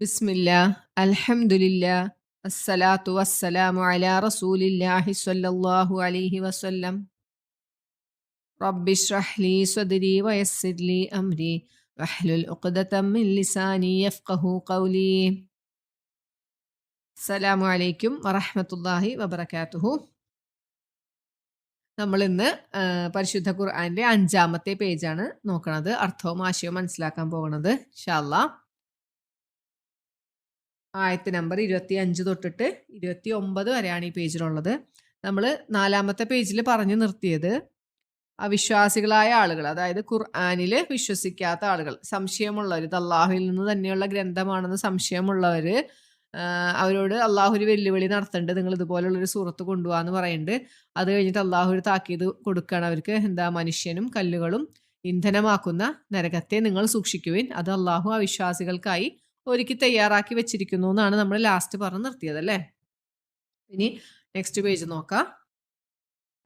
ബിസ്മില്ലാ അൽഹംദുലില്ലാ അസ്സലാത്തു വസ്സലാമു അലാ റസൂലില്ലാഹി സ്വല്ലല്ലാഹു അലൈഹി വസല്ലം. റബ്ബിശ്റഹ് ലീ സ്വദ്രി വയസ്സിർ ലീ അംരി വഹ്ലുൽ ഉഖ്ദതം മിൻ ലിസാനി യഫ്ഖഹു ഖൗലി. അസ്സലാമു അലൈക്കും വറഹ്മത്തുള്ളാഹി വബറകാതുഹു. നമ്മൾ ഇന്ന് പരിശുദ്ധ ഖുർആന്റെ 5-ാമത്തെ പേജാണ് നോക്കുന്നത്. അർത്ഥവും ആശയവും മനസ്സിലാക്കാൻ പോകുന്നത് ഇൻഷാ അല്ലാഹ്. ആയത്ത് നമ്പർ 25 തൊട്ടിട്ട് 29 വരെയാണ് ഈ പേജിലുള്ളത്. നമ്മൾ 4-ാമത്തെ പേജിൽ പറഞ്ഞു നിർത്തിയത് അവിശ്വാസികളായ ആളുകൾ, അതായത് ഖുർആനിൽ വിശ്വസിക്കാത്ത ആളുകൾ, സംശയമുള്ളവർ, ഇത് അള്ളാഹുവിൽ നിന്ന് തന്നെയുള്ള ഗ്രന്ഥമാണെന്ന് സംശയമുള്ളവർ, അവരോട് അള്ളാഹു ഒരു വെല്ലുവിളി നടത്തുന്നുണ്ട്, നിങ്ങൾ ഇതുപോലുള്ളൊരു സൂറത്ത് കൊണ്ടുപോകാന്ന് പറയുന്നുണ്ട്. അത് കഴിഞ്ഞിട്ട് അള്ളാഹു ഒരു താക്കീത് കൊടുക്കുകയാണ് അവർക്ക്. എന്താ? മനുഷ്യനും കല്ലുകളും ഇന്ധനമാക്കുന്ന നരകത്തെ നിങ്ങൾ സൂക്ഷിക്കുവിൻ, അത് അള്ളാഹു അവിശ്വാസികൾക്കായി ഒരുക്കി തയ്യാറാക്കി വെച്ചിരിക്കുന്നു എന്നാണ് നമ്മൾ ലാസ്റ്റ് പറഞ്ഞു നിർത്തിയത് അല്ലേ. ഇനി നെക്സ്റ്റ് പേജ് നോക്കാം.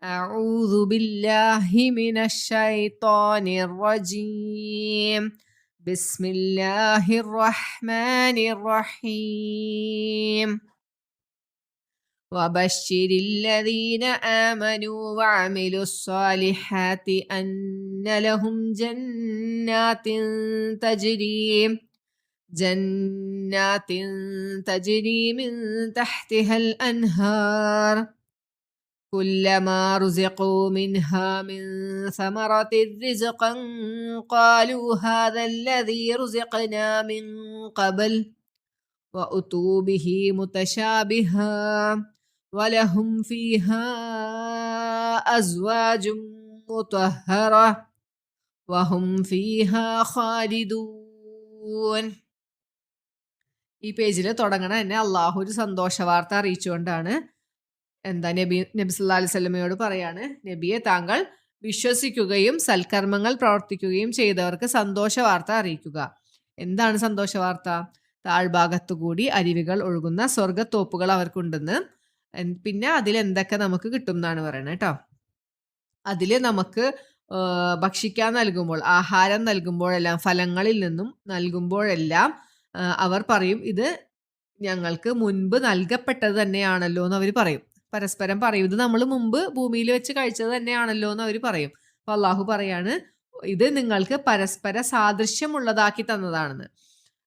അഊദു ബില്ലാഹി മിനശ് ശൈത്വാനിർ റജീം. ബിസ്മില്ലാഹിർ റഹ്മാനിർ റഹീം. വബശ്ശിരിൽ ലദീന ആമനൂ വഅമിലുസ് സ്വാലിഹാത്തി അന്ന ലഹും ജന്നാത്തിൻ تجري من تحتها الأنهار كلما رزقوا منها من ثمرة رزقا قالوا هذا الذي رزقنا من قبل وأتوا به متشابها ولهم فيها أزواج مطهرة وهم فيها خالدون. ഈ പേജിൽ തുടങ്ങണ തന്നെ അള്ളാഹു ഒരു സന്തോഷ വാർത്ത അറിയിച്ചുകൊണ്ടാണ്. എന്താ? നബി സല്ലല്ലാഹു അലൈഹി വസല്ലമയോട് പറയാണ്, നബിയെ, താങ്കൾ വിശ്വസിക്കുകയും സൽക്കർമ്മങ്ങൾ പ്രവർത്തിക്കുകയും ചെയ്തവർക്ക് സന്തോഷ വാർത്ത അറിയിക്കുക. എന്താണ് സന്തോഷ വാർത്ത? താഴ്ഭാഗത്തുകൂടി അരുവികൾ ഒഴുകുന്ന സ്വർഗത്തോപ്പുകൾ അവർക്കുണ്ടെന്ന്. പിന്നെ അതിലെന്തൊക്കെ നമുക്ക് കിട്ടും എന്നാണ് പറയുന്നത് കേട്ടോ. അതിൽ നമുക്ക് ഭക്ഷിക്കാൻ നൽകുമ്പോൾ, ആഹാരം നൽകുമ്പോഴെല്ലാം, ഫലങ്ങളിൽ നിന്നും നൽകുമ്പോഴെല്ലാം അവർ പറയും, ഇത് ഞങ്ങൾക്ക് മുൻപ് നൽകപ്പെട്ടത് തന്നെയാണല്ലോ എന്ന് അവർ പറയും. പരസ്പരം പറയും, ഇത് നമ്മൾ മുമ്പ് ഭൂമിയിൽ വെച്ച് കഴിച്ചത് തന്നെയാണല്ലോ എന്ന് അവർ പറയും. അപ്പൊ അള്ളാഹു പറയാണ്, ഇത് നിങ്ങൾക്ക് പരസ്പര സാദൃശ്യമുള്ളതാക്കി തന്നതാണെന്ന്.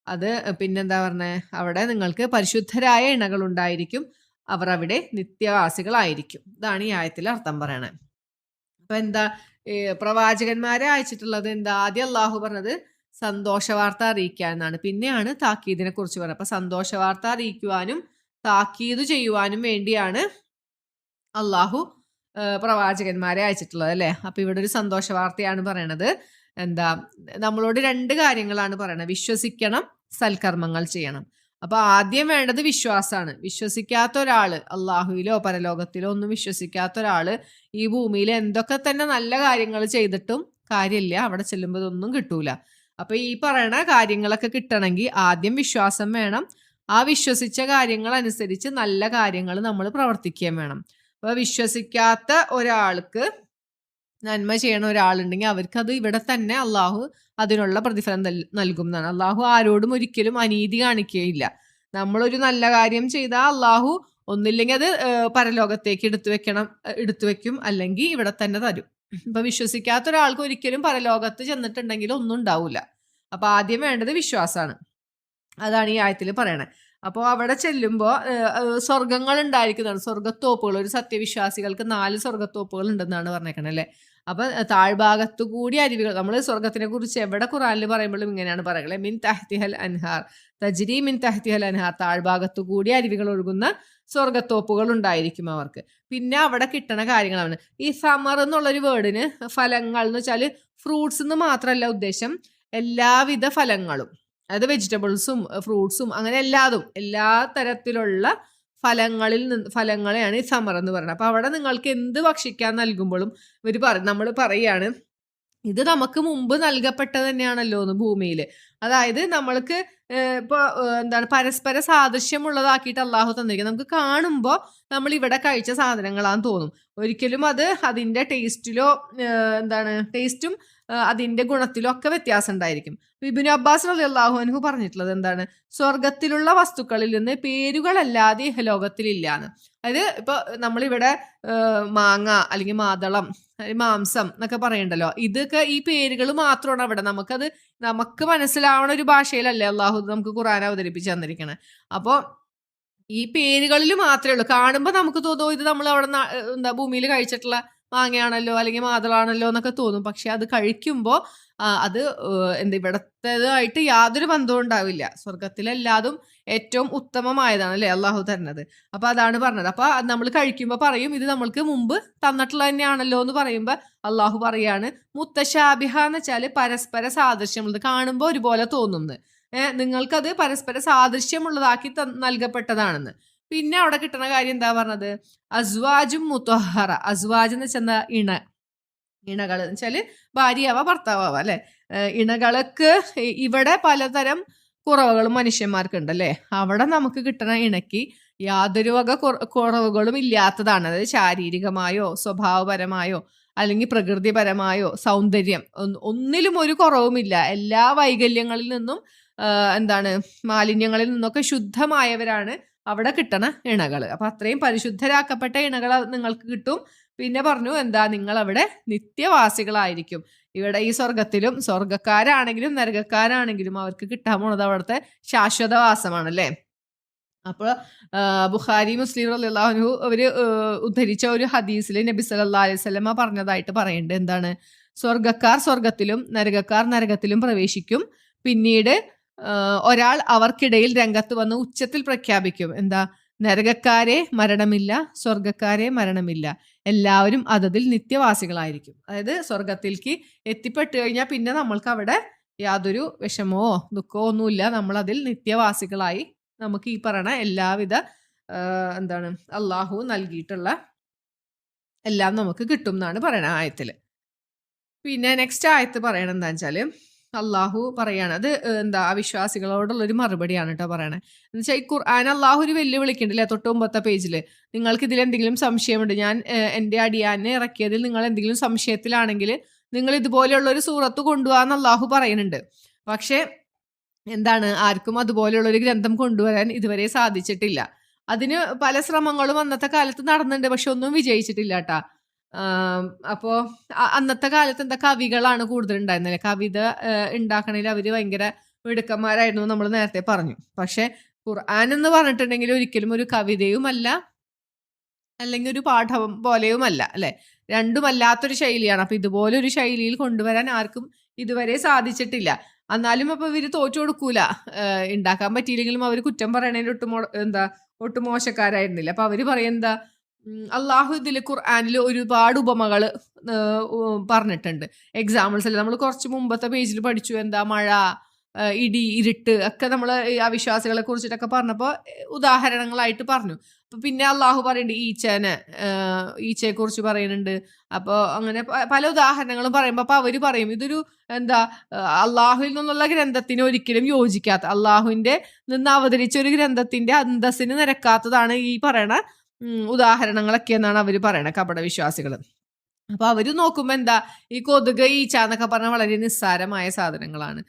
അത് പിന്നെന്താ പറഞ്ഞേ? അവിടെ നിങ്ങൾക്ക് പരിശുദ്ധരായ ഇണകൾ ഉണ്ടായിരിക്കും, അവർ അവിടെ നിത്യവാസികളായിരിക്കും. ഇതാണ് ഈ ആയത്തിൽ അർത്ഥം പറയണേ. അപ്പൊ എന്താ പ്രവാചകന്മാരെ അയച്ചിട്ടുള്ളത്? എന്താ? ആദ്യം അള്ളാഹു പറഞ്ഞത് സന്തോഷ വാർത്ത അറിയിക്കുക എന്നാണ്. പിന്നെയാണ് താക്കീദിനെ കുറിച്ച് പറയുന്നത്. അപ്പൊ സന്തോഷ വാർത്ത അറിയിക്കുവാനും താക്കീത് ചെയ്യുവാനും വേണ്ടിയാണ് അള്ളാഹു പ്രവാചകന്മാരെ അയച്ചിട്ടുള്ളത് അല്ലെ. അപ്പൊ ഇവിടെ ഒരു സന്തോഷ വാർത്തയാണ് പറയണത്. എന്താ? നമ്മളോട് 2 കാര്യങ്ങളാണ് പറയണത്. വിശ്വസിക്കണം, സൽക്കർമ്മങ്ങൾ ചെയ്യണം. അപ്പൊ ആദ്യം വേണ്ടത് വിശ്വാസമാണ്. വിശ്വസിക്കാത്ത ഒരാള്, അള്ളാഹുവിലോ പരലോകത്തിലോ ഒന്നും വിശ്വസിക്കാത്ത ഒരാള് ഈ ഭൂമിയിൽ എന്തൊക്കെ തന്നെ നല്ല കാര്യങ്ങൾ ചെയ്തിട്ടും കാര്യമില്ല, അവിടെ ചെല്ലുമ്പോൾ ഇതൊന്നും കിട്ടൂല. അപ്പൊ ഈ പറയണ കാര്യങ്ങളൊക്കെ കിട്ടണമെങ്കിൽ ആദ്യം വിശ്വാസം വേണം. ആ വിശ്വസിച്ച കാര്യങ്ങൾ അനുസരിച്ച് നല്ല കാര്യങ്ങൾ നമ്മൾ പ്രവർത്തിക്കുകയും വേണം. അപ്പൊ വിശ്വസിക്കാത്ത ഒരാൾക്ക് നന്മ ചെയ്യണ ഒരാളുണ്ടെങ്കിൽ അവർക്ക് അത് ഇവിടെ തന്നെ അള്ളാഹു അതിനുള്ള പ്രതിഫലം നൽകും എന്നാണ്. അള്ളാഹു ആരോടും ഒരിക്കലും അനീതി കാണിക്കുകയില്ല. നമ്മളൊരു നല്ല കാര്യം ചെയ്താൽ അള്ളാഹു ഒന്നില്ലെങ്കിൽ അത് പരലോകത്തേക്ക് എടുത്തു വെക്കും, അല്ലെങ്കിൽ ഇവിടെ തന്നെ തരും. ഇപ്പൊ വിശ്വസിക്കാത്ത ഒരാൾക്ക് ഒരിക്കലും പരലോകത്ത് ചെന്നിട്ടുണ്ടെങ്കിൽ ഒന്നും ഉണ്ടാവില്ല. അപ്പൊ ആദ്യം വേണ്ടത് വിശ്വാസമാണ്. അതാണ് ഈ ആയത്തിൽ പറയണേ. അപ്പോൾ അവിടെ ചെല്ലുമ്പോൾ സ്വർഗങ്ങൾ ഉണ്ടായിരിക്കുന്നതാണ്, സ്വർഗത്തോപ്പുകൾ. ഒരു സത്യവിശ്വാസികൾക്ക് 4 സ്വർഗത്തോപ്പുകൾ ഉണ്ടെന്നാണ് പറഞ്ഞേക്കണേ അല്ലെ. അപ്പൊ താഴ്ഭാഗത്തു കൂടി അരുവികൾ, നമ്മൾ സ്വർഗത്തിനെ കുറിച്ച് എവിടെ ഖുറാനിൽ പറയുമ്പോഴും ഇങ്ങനെയാണ് പറയുന്നത്, മിൻ തഹ്തിഹൽ അൻഹാർ തജ്രി മിൻ തഹ്തിഹൽ അൻഹാർ. താഴ്ഭാഗത്തു കൂടി അരുവികൾ ഒഴുകുന്ന സ്വർഗത്തോപ്പുകൾ ഉണ്ടായിരിക്കും അവർക്ക്. പിന്നെ അവിടെ കിട്ടണ കാര്യങ്ങളാണ് ഈ സമർ എന്നുള്ളൊരു വേർഡിന് ഫലങ്ങൾ എന്ന് വെച്ചാൽ ഫ്രൂട്ട്സ് എന്ന് മാത്രമല്ല ഉദ്ദേശം, എല്ലാവിധ ഫലങ്ങളും, അതായത് വെജിറ്റബിൾസും ഫ്രൂട്ട്സും അങ്ങനെ എല്ലാ തരത്തിലുള്ള ഫലങ്ങളെയാണ് ഈ സമർ എന്ന് പറയുന്നത്. അപ്പൊ അവിടെ നിങ്ങൾക്ക് എന്ത് ഭക്ഷിക്കാൻ നൽകുമ്പോഴും നമ്മൾ പറയാണ്, ഇത് നമുക്ക് മുമ്പ് നൽകപ്പെട്ടത് തന്നെയാണല്ലോ എന്ന് ഭൂമിയിൽ. അതായത് നമ്മൾക്ക് ഇപ്പൊ എന്താണ്, പരസ്പര സാദൃശ്യമുള്ളതാക്കിയിട്ട് അള്ളാഹു തന്നിരിക്കുന്നത്. നമുക്ക് കാണുമ്പോൾ നമ്മൾ ഇവിടെ കഴിച്ച സാധനങ്ങളാന്ന് തോന്നും. ഒരിക്കലും അത് അതിൻ്റെ ടേസ്റ്റിലോ ടേസ്റ്റും അതിൻ്റെ ഗുണത്തിലോ ഒക്കെ വ്യത്യാസം ഉണ്ടായിരിക്കും. ഇബ്നു അബ്ബാസ് റളിയല്ലാഹു അൻഹു പറഞ്ഞിട്ടുള്ളത് എന്താണ്? സ്വർഗത്തിലുള്ള വസ്തുക്കളിൽ നിന്ന് പേരുകളല്ലാതെ ഇഹലോകത്തിലില്ലാന്ന്. അതായത് ഇപ്പൊ നമ്മളിവിടെ മാങ്ങ അല്ലെങ്കിൽ മാതളം മാംസം എന്നൊക്കെ പറയണ്ടല്ലോ, ഇതൊക്കെ ഈ പേരുകൾ മാത്രമാണ് അവിടെ. നമുക്ക് മനസ്സിലാവണ ഒരു ഭാഷയിലല്ലേ അള്ളാഹു നമുക്ക് ഖുർആൻ അവതരിപ്പിച്ച് തന്നിരിക്കണേ. അപ്പോൾ ഈ പേരുകളിൽ മാത്രമേ ഉള്ളൂ. കാണുമ്പോൾ നമുക്ക് തോന്നും ഇത് നമ്മൾ അവിടെ ഭൂമിയിൽ കഴിച്ചിട്ടുള്ള മാങ്ങയാണല്ലോ അല്ലെങ്കിൽ മാതളാണല്ലോ എന്നൊക്കെ തോന്നും. പക്ഷെ അത് കഴിക്കുമ്പോൾ അത് ഇവിടത്തേതായിട്ട് യാതൊരു ബന്ധവും ഉണ്ടാവില്ല. സ്വർഗത്തിലെല്ലാതും ഏറ്റവും ഉത്തമമായതാണ് അല്ലേ അള്ളാഹു തരുന്നത്. അപ്പൊ അതാണ് പറഞ്ഞത്. അപ്പൊ നമ്മൾ കഴിക്കുമ്പോൾ പറയും ഇത് നമ്മൾക്ക് മുമ്പ് തന്നിട്ടുള്ള തന്നെയാണല്ലോ എന്ന് പറയുമ്പോൾ അള്ളാഹു പറയാണ് മുത്തശാബിഹ എന്ന് വെച്ചാൽ പരസ്പര സാദൃശ്യമുള്ളത്, കാണുമ്പോൾ ഒരുപോലെ തോന്നുന്നത്. നിങ്ങൾക്കത് പരസ്പര സാദൃശ്യമുള്ളതാക്കി നൽകപ്പെട്ടതാണെന്ന്. പിന്നെ അവിടെ കിട്ടുന്ന കാര്യം എന്താ പറഞ്ഞത്? അസ്വാജും മുത്തഹറ. അസ്വാജ് എന്ന് വെച്ചാൽ ഇണകൾ എന്ന് വെച്ചാല് ഭാര്യയാവാ ഭർത്താവാ അല്ലെ. ഇണകൾക്ക് ഇവിടെ പലതരം കുറവുകളും മനുഷ്യന്മാർക്കുണ്ട് അല്ലേ. അവിടെ നമുക്ക് കിട്ടുന്ന ഇണയ്ക്ക് യാതൊരു വക കുറവുകളും ഇല്ലാത്തതാണ്. അതായത് ശാരീരികമായോ സ്വഭാവപരമായോ അല്ലെങ്കിൽ പ്രകൃതിപരമായോ സൗന്ദര്യം ഒന്നിലും ഒരു കുറവുമില്ല. എല്ലാ വൈകല്യങ്ങളിൽ നിന്നും മാലിന്യങ്ങളിൽ നിന്നൊക്കെ ശുദ്ധമായവരാണ് അവിടെ കിട്ടണ ഇണകൾ. അപ്പൊ അത്രയും പരിശുദ്ധരാക്കപ്പെട്ട ഇണകൾ നിങ്ങൾക്ക് കിട്ടും. പിന്നെ പറഞ്ഞു നിങ്ങൾ അവിടെ നിത്യവാസികളായിരിക്കും. ഇവിടെ ഈ സ്വർഗത്തിലും സ്വർഗക്കാരാണെങ്കിലും നരകക്കാരാണെങ്കിലും അവർക്ക് കിട്ടാൻ പോണത് അവിടുത്തെ ശാശ്വതവാസമാണല്ലേ. അപ്പോൾ ബുഖാരി മുസ്ലിം റളിയല്ലാഹു അൻഹു അവര് ഉദ്ധരിച്ച ഒരു ഹദീസിൽ നബി സല്ലല്ലാഹു അലൈഹി വസല്ലമ പറഞ്ഞതായിട്ട് പറയുന്നുണ്ട്. എന്താണ്? സ്വർഗക്കാർ സ്വർഗത്തിലും നരകക്കാർ നരകത്തിലും പ്രവേശിക്കും. പിന്നീട് ഒരാൾ അവർക്കിടയിൽ രംഗത്ത് വന്ന് ഉച്ചത്തിൽ പ്രഖ്യാപിക്കും. നരകക്കാരെ മരണമില്ല, സ്വർഗക്കാരെ മരണമില്ല, എല്ലാവരും അതതിൽ നിത്യവാസികളായിരിക്കും. അതായത് സ്വർഗത്തിലേക്ക് എത്തിപ്പെട്ടു കഴിഞ്ഞാൽ പിന്നെ നമ്മൾക്ക് അവിടെ യാതൊരു വിഷമമോ ദുഃഖമോ ഒന്നുമില്ല. നമ്മൾ അതിൽ നിത്യവാസികളായി നമുക്ക് ഈ പറയണ എല്ലാവിധ അള്ളാഹു നൽകിയിട്ടുള്ള എല്ലാം നമുക്ക് കിട്ടും എന്നാണ് പറയണ ആയത്തില്. പിന്നെ നെക്സ്റ്റ് ആയത്ത് പറയണത് എന്താ വെച്ചാല് അള്ളാഹു പറയാണ്, അത് അവിശ്വാസികളോടുള്ളൊരു മറുപടിയാണ് കേട്ടോ പറയണേ. എന്ന് വെച്ചാൽ ഈ ഖുർആൻ അള്ളാഹു ഒരു വെല്ലുവിളിക്കുന്നുണ്ടല്ലേ 9 പേജിൽ. നിങ്ങൾക്ക് ഇതിൽ എന്തെങ്കിലും സംശയമുണ്ട്, ഞാൻ എൻ്റെ അടിയാനെ ഇറക്കിയതിൽ നിങ്ങൾ എന്തെങ്കിലും സംശയത്തിലാണെങ്കിൽ നിങ്ങൾ ഇതുപോലെയുള്ള ഒരു സൂറത്ത് കൊണ്ടുപോകാന്ന് അള്ളാഹു പറയുന്നുണ്ട്. പക്ഷെ ആർക്കും അതുപോലെയുള്ളൊരു ഗ്രന്ഥം കൊണ്ടുവരാൻ ഇതുവരെ സാധിച്ചിട്ടില്ല. അതിന് പല ശ്രമങ്ങളും അന്നത്തെ കാലത്ത് നടന്നിട്ടുണ്ട്, പക്ഷെ ഒന്നും വിജയിച്ചിട്ടില്ല കേട്ടാ. അപ്പോൾ അന്നത്തെ കാലത്ത് കവികളാണ് കൂടുതൽ ഉണ്ടായിരുന്നല്ലേ. കവിത ഉണ്ടാക്കണതിൽ അവര് ഭയങ്കര മിടുക്കന്മാരായിരുന്നു നമ്മൾ നേരത്തെ പറഞ്ഞു. പക്ഷെ ഖുർആൻ എന്ന് പറഞ്ഞിട്ടുണ്ടെങ്കിൽ ഒരിക്കലും ഒരു കവിതയുമല്ല അല്ലെങ്കിൽ ഒരു പാഠം പോലെയുമല്ല അല്ലെ. രണ്ടുമല്ലാത്തൊരു ശൈലിയാണ്. അപ്പൊ ഇതുപോലെ ഒരു ശൈലിയിൽ കൊണ്ടുവരാൻ ആർക്കും ഇതുവരെ സാധിച്ചിട്ടില്ല. എന്നാലും അപ്പൊ ഇവര് തോറ്റു കൊടുക്കൂല. ഉണ്ടാക്കാൻ പറ്റിയില്ലെങ്കിലും അവര് കുറ്റം പറയണതിന് ഒട്ടും മോശക്കാരായിരുന്നില്ല. അപ്പൊ അവര് പറയുന്നത് അള്ളാഹു ഇതിൽ ഖുർആനിൽ ഒരുപാട് ഉപമകൾ പറഞ്ഞിട്ടുണ്ട്. എക്സാമ്പിൾസ് അല്ല, നമ്മൾ കുറച്ച് മുമ്പത്തെ പേജിൽ പഠിച്ചു. മഴ, ഇടി, ഇരുട്ട് ഒക്കെ നമ്മൾ അവിശ്വാസികളെ കുറിച്ചിട്ടൊക്കെ പറഞ്ഞപ്പോൾ ഉദാഹരണങ്ങളായിട്ട് പറഞ്ഞു. അപ്പൊ പിന്നെ അള്ളാഹു പറയുന്നുണ്ട് ഈച്ചയെ കുറിച്ച് പറയുന്നുണ്ട്. അപ്പോൾ അങ്ങനെ പല ഉദാഹരണങ്ങളും പറയുമ്പോൾ അപ്പൊ അവര് പറയും ഇതൊരു അള്ളാഹുവിൽ നിന്നുള്ള ഗ്രന്ഥത്തിന് ഒരിക്കലും യോജിക്കാത്ത, അള്ളാഹുവിന്റെ നിന്ന് അവതരിച്ച ഒരു ഗ്രന്ഥത്തിന്റെ അന്തസ്സിന് നിരക്കാത്തതാണ് ഈ പറയണ ഉദാഹരണങ്ങളൊക്കെ എന്നാണ് അവര് പറയണത്, കപട വിശ്വാസികൾ. അപ്പൊ അവര് നോക്കുമ്പോ ഈ കൊതുക്, ഈച്ച എന്നൊക്കെ പറഞ്ഞ വളരെ നിസ്സാരമായ സാധനങ്ങളാണ്.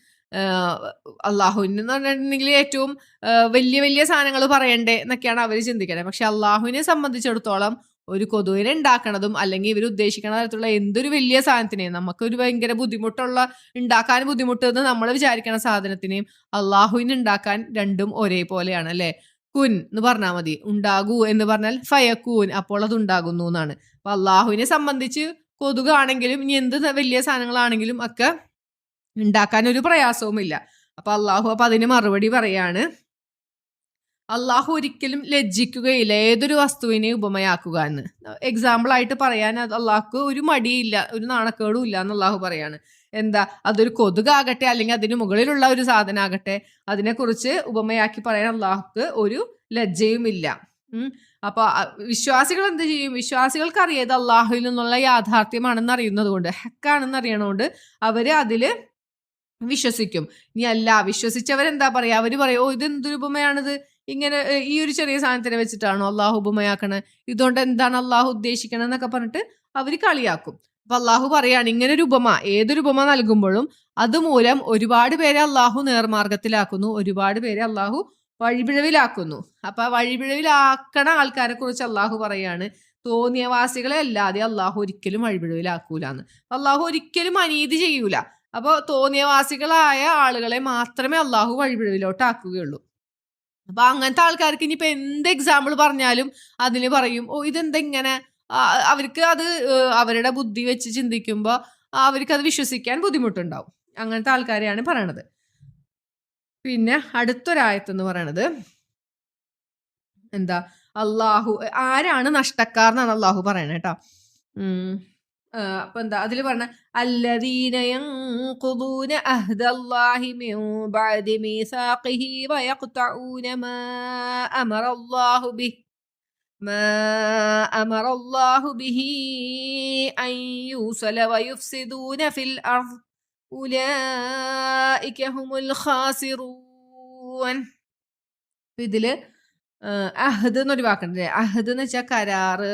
അള്ളാഹുവിന് എന്ന് പറഞ്ഞിട്ടുണ്ടെങ്കിൽ ഏറ്റവും വലിയ വലിയ സാധനങ്ങൾ പറയണ്ടേ എന്നൊക്കെയാണ് അവർ ചിന്തിക്കണേ. പക്ഷെ അള്ളാഹുവിനെ സംബന്ധിച്ചിടത്തോളം ഒരു കൊതുവിനെ ഉണ്ടാക്കണതും അല്ലെങ്കിൽ ഇവർ ഉദ്ദേശിക്കുന്ന തരത്തിലുള്ള എന്തൊരു വലിയ സാധനത്തിനെയും, നമുക്കൊരു ഭയങ്കര ഉണ്ടാക്കാൻ ബുദ്ധിമുട്ടെന്ന് നമ്മൾ വിചാരിക്കുന്ന സാധനത്തിനെയും അള്ളാഹുവിന് ഉണ്ടാക്കാൻ രണ്ടും ഒരേപോലെയാണ് അല്ലെ. കുൻ എന്ന് പറഞ്ഞാൽ മതി, ഉണ്ടാകൂ എന്ന് പറഞ്ഞാൽ ഫയക്കൂൻ, അപ്പോൾ അത് ഉണ്ടാകുന്നു എന്നാണ്. അപ്പൊ അള്ളാഹുവിനെ സംബന്ധിച്ച് കൊതുകാണെങ്കിലും ഇനി എന്ത് വലിയ സാധനങ്ങളാണെങ്കിലും ഒക്കെ ഉണ്ടാക്കാൻ ഒരു പ്രയാസവുമില്ല. അപ്പൊ അതിന് മറുപടി പറയാണ്, അള്ളാഹു ഒരിക്കലും ലജ്ജിക്കുകയില്ല ഏതൊരു വസ്തുവിനെ ഉപമയാക്കുക എന്ന്. എക്സാമ്പിൾ ആയിട്ട് പറയാൻ അള്ളാഹ്ക്ക് ഒരു മടിയില്ല, ഒരു നാണക്കേടും ഇല്ല എന്ന് അള്ളാഹു പറയാണ്. അതൊരു കൊതുകാകട്ടെ അല്ലെങ്കിൽ അതിന് മുകളിലുള്ള ഒരു സാധനമാകട്ടെ, അതിനെക്കുറിച്ച് ഉപമയാക്കി പറയാൻ അള്ളാഹുക്ക് ഒരു ലജ്ജയുമില്ല. അപ്പൊ വിശ്വാസികൾ എന്ത് ചെയ്യും? വിശ്വാസികൾക്ക് അറിയത് അള്ളാഹുവിൽ നിന്നുള്ള യാഥാർത്ഥ്യമാണെന്ന് അറിയുന്നത് കൊണ്ട്, ഹക്കാണെന്ന് അറിയണോണ്ട് അവര് അതില് വിശ്വസിക്കും. ഇനി അല്ല വിശ്വസിച്ചവരെന്താ പറയാ? അവര് പറയും, ഓ ഇതെന്തൊരു ഉപമയാണിത്, ഇങ്ങനെ ഈ ഒരു ചെറിയ സാധനത്തിനെ വെച്ചിട്ടാണോ അള്ളാഹു ഉപമയാക്കണേ, ഇതുകൊണ്ട് എന്താണ് അള്ളാഹു ഉദ്ദേശിക്കണം എന്നൊക്കെ പറഞ്ഞിട്ട് അവർ കളിയാക്കും. അപ്പൊ അള്ളാഹു പറയാണ്, ഇങ്ങനെ ഒരു ഉപമ, ഏതൊരു ഉപമ നൽകുമ്പോഴും അതുമൂലം ഒരുപാട് പേരെ അള്ളാഹു നേർമാർഗത്തിലാക്കുന്നു, ഒരുപാട് പേരെ അള്ളാഹു വഴിപിഴവിലാക്കുന്നു. അപ്പൊ വഴിപിഴവിലാക്കണ ആൾക്കാരെ കുറിച്ച് അള്ളാഹു പറയാണ്, തോന്നിയവാസികളെ അല്ലാതെ അള്ളാഹു ഒരിക്കലും വഴിപിഴവിലാക്കൂലെന്ന്. അള്ളാഹു ഒരിക്കലും അനീതി ചെയ്യൂല. അപ്പോൾ തോന്നിയവാസികളായ ആളുകളെ മാത്രമേ അള്ളാഹു വഴിപിഴവിലോട്ട് ആക്കുകയുള്ളൂ. അപ്പൊ അങ്ങനത്തെ ആൾക്കാർക്ക് ഇനിയിപ്പോ എന്ത് എക്സാമ്പിൾ പറഞ്ഞാലും അതിന് പറയും, ഓ ഇതെന്താ ഇങ്ങനെ. അവർക്ക് അത് അവരുടെ ബുദ്ധി വെച്ച് ചിന്തിക്കുമ്പോൾ അവർക്ക് അത് വിശ്വസിക്കാൻ ബുദ്ധിമുട്ടുണ്ടാവും. അങ്ങനത്തെ ആൾക്കാരെയാണ് പറയണത്. പിന്നെ അടുത്തൊരായത്തെന്ന് പറയണത് എന്താ, അള്ളാഹു ആരാണ് നഷ്ടക്കാർ എന്നാണ് അള്ളാഹു പറയണേ കേട്ടോ. അപ്പൊ എന്താ അതിൽ പറഞ്ഞ, الذين ينقضون عهد الله من بعد ميثاقه ويقطعون ما أمر الله به أن يوصل ويفسدون في الأرض أولئك هم الخاسرون. ഇതില് അഹദ് എന്നൊരു വാക്കുണ്ട്. അഹദ് എന്ന് വെച്ചാൽ കരാറ്,